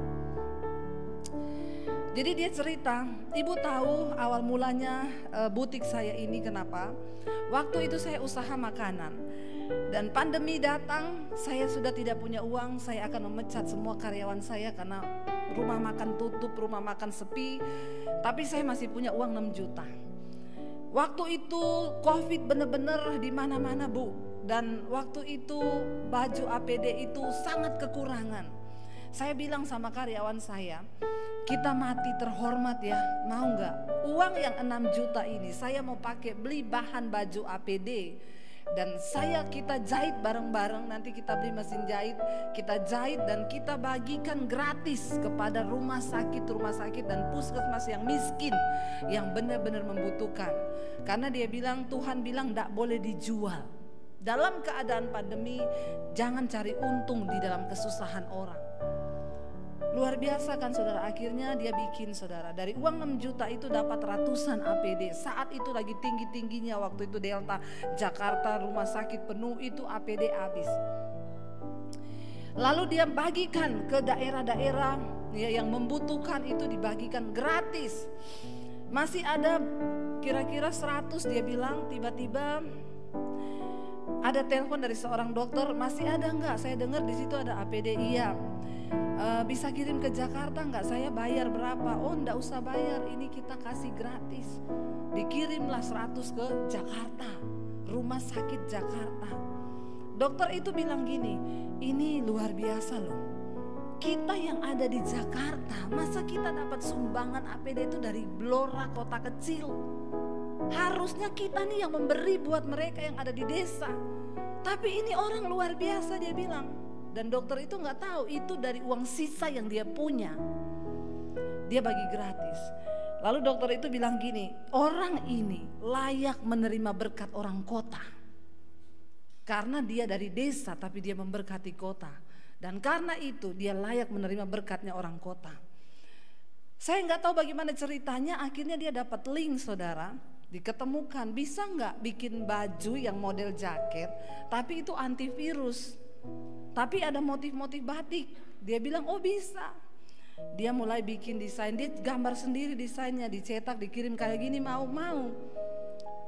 Jadi dia cerita, ibu tahu awal mulanya butik saya ini kenapa? Waktu itu saya usaha makanan dan pandemi datang, saya sudah tidak punya uang, saya akan memecat semua karyawan saya karena rumah makan tutup, rumah makan sepi, tapi saya masih punya uang 6 juta. Waktu itu COVID benar-benar di mana-mana bu, dan waktu itu baju APD itu sangat kekurangan. Saya bilang sama karyawan saya, kita mati terhormat ya, mau nggak? Uang yang 6 juta ini saya mau pakai beli bahan baju APD dan kita jahit bareng-bareng. Nanti kita beli mesin jahit, kita jahit dan kita bagikan gratis kepada rumah sakit dan puskesmas yang miskin, yang benar-benar membutuhkan. Karena dia bilang, Tuhan bilang nggak boleh dijual. Dalam keadaan pandemi, jangan cari untung di dalam kesusahan orang. Luar biasa kan saudara, akhirnya dia bikin saudara. Dari uang 6 juta itu dapat ratusan APD. Saat itu lagi tinggi-tingginya waktu itu Delta, Jakarta rumah sakit penuh, itu APD habis. Lalu dia bagikan ke daerah-daerah ya, yang membutuhkan, itu dibagikan gratis. Masih ada kira-kira 100 dia bilang, tiba-tiba ada telepon dari seorang dokter, masih ada enggak? Saya dengar di situ ada APD. Iya. Bisa kirim ke Jakarta enggak? Saya bayar berapa? Oh enggak usah bayar, ini kita kasih gratis. Dikirimlah 100 ke Jakarta, rumah sakit Jakarta. Dokter itu bilang gini, ini luar biasa loh. Kita yang ada di Jakarta, masa kita dapat sumbangan APD itu dari Blora, kota kecil? Harusnya kita nih yang memberi buat mereka yang ada di desa. Tapi ini orang luar biasa, dia bilang. Dan dokter itu gak tahu itu dari uang sisa yang dia punya. Dia bagi gratis. Lalu dokter itu bilang gini, orang ini layak menerima berkat orang kota. Karena dia dari desa tapi dia memberkati kota. Dan karena itu dia layak menerima berkatnya orang kota. Saya nggak tahu bagaimana ceritanya, akhirnya dia dapat link, saudara. Diketemukan, bisa nggak bikin baju yang model jaket, tapi itu antivirus. Tapi ada motif-motif batik. Dia bilang, oh bisa. Dia mulai bikin desain, dia gambar sendiri desainnya, dicetak, dikirim kayak gini, mau.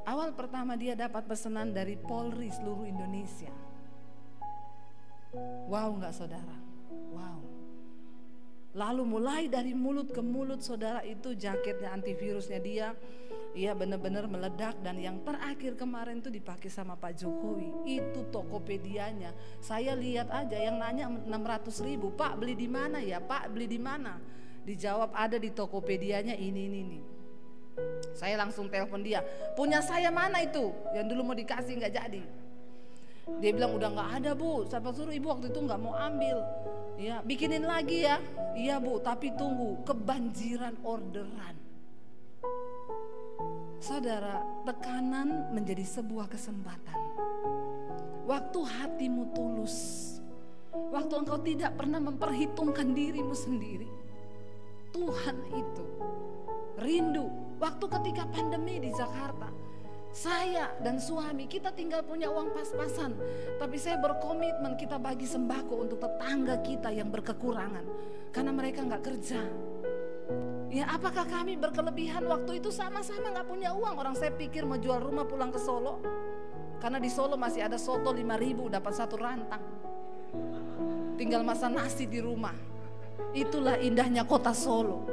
Awal pertama dia dapat pesanan dari Polri seluruh Indonesia. Wow nggak saudara? Wow. Lalu mulai dari mulut ke mulut, saudara, itu jaketnya antivirusnya dia, ya benar-benar meledak. Dan yang terakhir kemarin tuh dipakai sama Pak Jokowi, itu Tokopedia-nya. Saya lihat aja yang nanya 600.000, Pak beli di mana ya? Pak beli di mana? Dijawab ada di Tokopedia-nya ini. Saya langsung telepon dia, punya saya mana itu? Yang dulu mau dikasih nggak jadi. Dia bilang udah nggak ada bu, siapa suruh ibu waktu itu nggak mau ambil. Ya bikinin lagi ya. Iya bu, tapi tunggu, kebanjiran orderan. Saudara, tekanan menjadi sebuah kesempatan. Waktu hatimu tulus, waktu engkau tidak pernah memperhitungkan dirimu sendiri, Tuhan itu rindu. Waktu ketika pandemi di Jakarta, saya dan suami kita tinggal punya uang pas-pasan, tapi saya berkomitmen kita bagi sembako untuk tetangga kita yang berkekurangan karena mereka nggak kerja. Ya apakah kami berkelebihan waktu itu? Sama-sama nggak punya uang. Orang saya pikir mau jual rumah pulang ke Solo, karena di Solo masih ada soto 5.000 dapat 1 rantang. Tinggal masak nasi di rumah. Itulah indahnya kota Solo.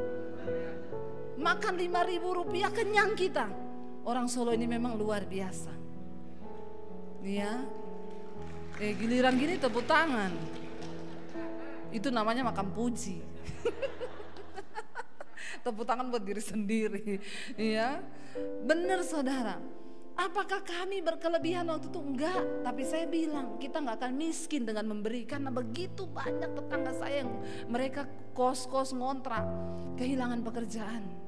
Makan 5.000 rupiah kenyang kita. Orang Solo ini memang luar biasa. Ya, giliran gini tepuk tangan. Itu namanya makan puji. Tepuk tangan buat diri sendiri. Ya, benar saudara. Apakah kami berkelebihan waktu itu? Enggak. Tapi saya bilang kita nggak akan miskin dengan memberi, karena begitu banyak tetangga saya yang mereka kos-kos ngontrak, kehilangan pekerjaan.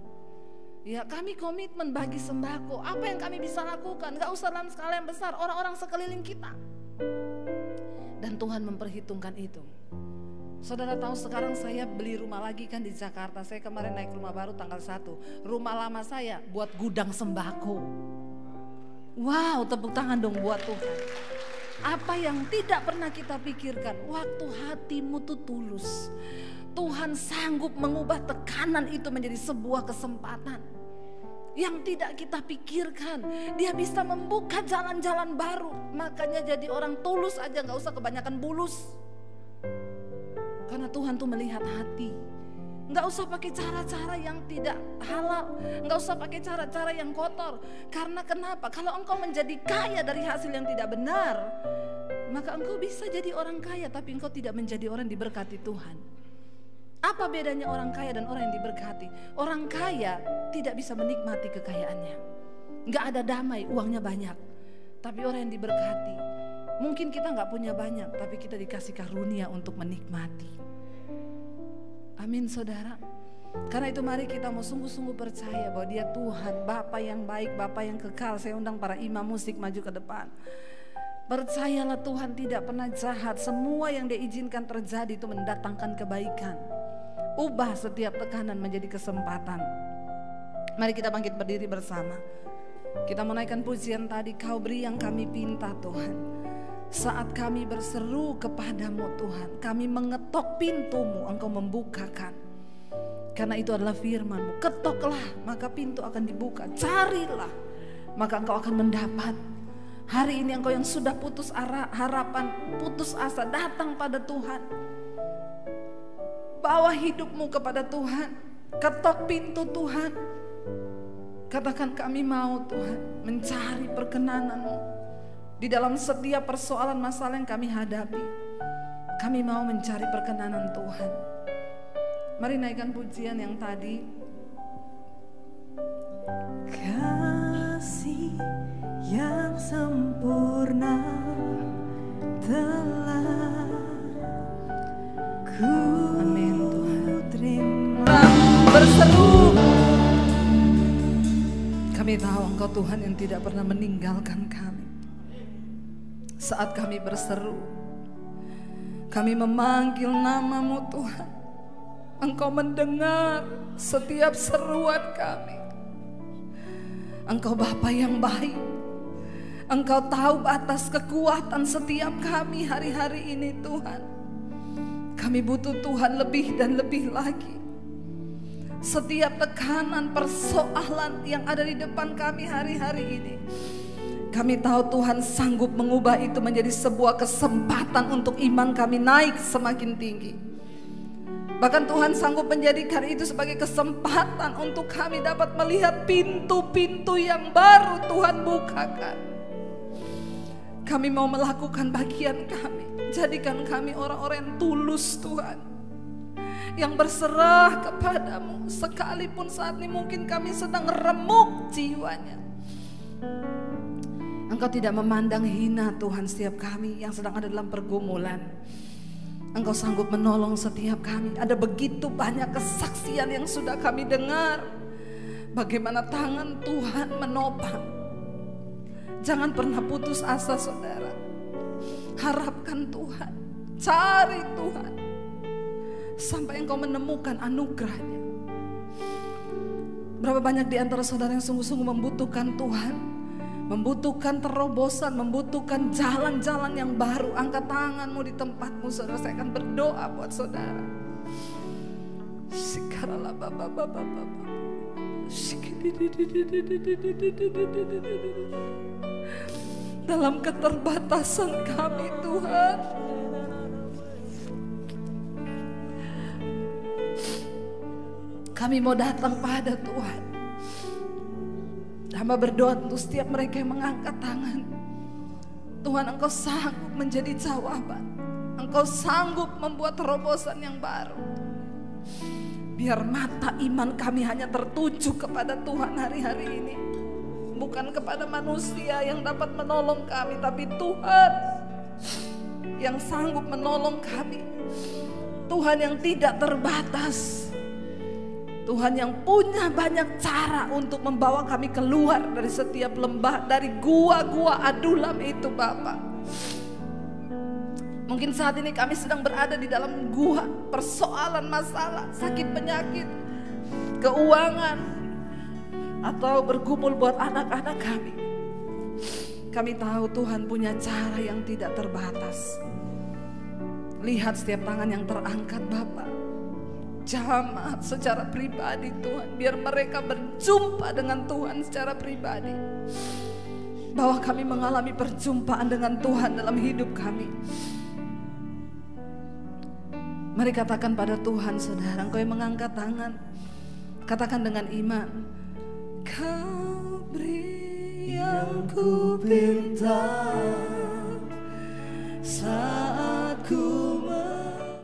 Ya kami komitmen bagi sembako. Apa yang kami bisa lakukan? Gak usah dalam skala yang besar, orang-orang sekeliling kita. Dan Tuhan memperhitungkan itu. Saudara tahu sekarang saya beli rumah lagi kan di Jakarta. Saya kemarin naik rumah baru tanggal 1. Rumah lama saya buat gudang sembako. Wow, tepuk tangan dong buat Tuhan. Apa yang tidak pernah kita pikirkan, waktu hatimu tuh tulus, Tuhan sanggup mengubah tekanan itu menjadi sebuah kesempatan yang tidak kita pikirkan. Dia bisa membuka jalan-jalan baru. Makanya jadi orang tulus aja, gak usah kebanyakan bulus. Karena Tuhan tuh melihat hati. Gak usah pakai cara-cara yang tidak halal, gak usah pakai cara-cara yang kotor. Karena kenapa? Kalau engkau menjadi kaya dari hasil yang tidak benar, maka engkau bisa jadi orang kaya tapi engkau tidak menjadi orang diberkati Tuhan. Apa bedanya orang kaya dan orang yang diberkati? Orang kaya tidak bisa menikmati kekayaannya. Gak ada damai, uangnya banyak. Tapi orang yang diberkati, mungkin kita gak punya banyak, tapi kita dikasih karunia untuk menikmati. Amin saudara. Karena itu mari kita mau sungguh-sungguh percaya bahwa Dia Tuhan, Bapa yang baik, Bapa yang kekal. Saya undang para imam musik maju ke depan. Percayalah Tuhan tidak pernah jahat. Semua yang Dia izinkan terjadi itu mendatangkan kebaikan. Ubah setiap tekanan menjadi kesempatan. Mari kita bangkit berdiri bersama. Kita menaikkan pujian tadi, Kau beri yang kami pinta Tuhan. Saat kami berseru kepadamu Tuhan, kami mengetok pintu-Mu, Engkau membukakan. Karena itu adalah firman-Mu. Ketoklah maka pintu akan dibuka. Carilah maka engkau akan mendapat. Hari ini engkau yang sudah putus harapan, putus asa, datang pada Tuhan. Bawa hidupmu kepada Tuhan. Ketok pintu Tuhan. Katakan kami mau Tuhan mencari perkenan-Mu di dalam setiap persoalan masalah yang kami hadapi. Kami mau mencari perkenanan Tuhan. Mari naikkan pujian yang tadi. Kasih yang sempurna telah ku terima. Berseru. Kami tahu Engkau Tuhan yang tidak pernah meninggalkan kami. Saat kami berseru, kami memanggil nama-Mu Tuhan. Engkau mendengar setiap seruan kami. Engkau Bapa yang baik. Engkau tahu batas kekuatan setiap kami hari-hari ini Tuhan. Kami butuh Tuhan lebih dan lebih lagi. Setiap tekanan, persoalan yang ada di depan kami hari-hari ini, kami tahu Tuhan sanggup mengubah itu menjadi sebuah kesempatan untuk iman kami naik semakin tinggi. Bahkan Tuhan sanggup menjadikan itu sebagai kesempatan untuk kami dapat melihat pintu-pintu yang baru Tuhan bukakan. Kami mau melakukan bagian kami. Jadikan kami orang-orang yang tulus Tuhan, yang berserah kepadamu. Sekalipun saat ini mungkin kami sedang remuk jiwanya, Engkau tidak memandang hina Tuhan setiap kami yang sedang ada dalam pergumulan. Engkau sanggup menolong setiap kami. Ada begitu banyak kesaksian yang sudah kami dengar, bagaimana tangan Tuhan menopang. Jangan pernah putus asa saudara. Harapkan Tuhan, cari Tuhan sampai engkau menemukan anugerahnya. Berapa banyak di antara saudara yang sungguh-sungguh membutuhkan Tuhan, membutuhkan terobosan, membutuhkan jalan-jalan yang baru. Angkat tanganmu di tempatmu saudara, saya akan berdoa buat saudara. Dalam keterbatasan kami Tuhan, kami mau datang pada Tuhan. Hamba berdoa untuk setiap mereka yang mengangkat tangan. Tuhan, Engkau sanggup menjadi jawaban. Engkau sanggup membuat terobosan yang baru. Biar mata iman kami hanya tertuju kepada Tuhan hari-hari ini. Bukan kepada manusia yang dapat menolong kami, tapi Tuhan yang sanggup menolong kami. Tuhan yang tidak terbatas. Tuhan yang punya banyak cara untuk membawa kami keluar dari setiap lembah, dari gua-gua adulam itu Bapa. Mungkin saat ini kami sedang berada di dalam gua, persoalan, masalah, sakit, penyakit, keuangan, atau bergumul buat anak-anak kami. Kami tahu Tuhan punya cara yang tidak terbatas. Lihat setiap tangan yang terangkat Bapa. Jamah secara pribadi Tuhan, biar mereka berjumpa dengan Tuhan secara pribadi. Bahwa kami mengalami perjumpaan dengan Tuhan dalam hidup kami. Mari katakan pada Tuhan saudara, engkau yang mengangkat tangan, katakan dengan iman, Kau beri yang ku pinta.